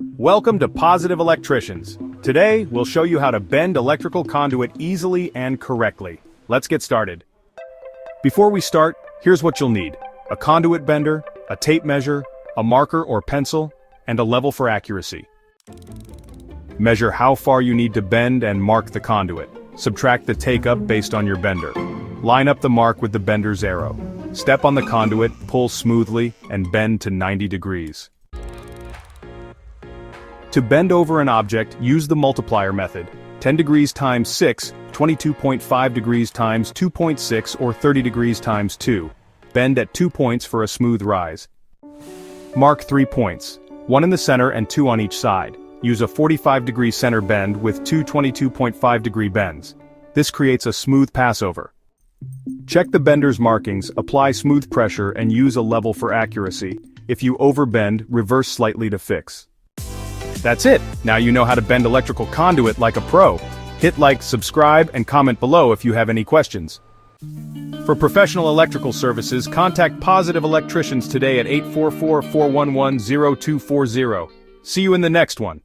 Welcome to Positive Electricians. Today, we'll show you how to bend electrical conduit easily and correctly. Let's get started. Before we start, here's what you'll need: a conduit bender, a tape measure, a marker or pencil, and a level for accuracy. Measure how far you need to bend and mark the conduit. Subtract the take-up based on your bender. Line up the mark with the bender's arrow. Step on the conduit, pull smoothly, and bend to 90 degrees. To bend over an object, use the multiplier method. 10 degrees times 6, 22.5 degrees times 2.6, or 30 degrees times 2. Bend at 2 points for a smooth rise. Mark 3 points, 1 in the center and 2 on each side. Use a 45-degree center bend with two 22.5-degree bends. This creates a smooth passover. Check the bender's markings, apply smooth pressure, and use a level for accuracy. If you overbend, reverse slightly to fix. That's it! Now you know how to bend electrical conduit like a pro. Hit like, subscribe, and comment below if you have any questions. For professional electrical services, contact Positive Electricians today at 844-411-0240. See you in the next one.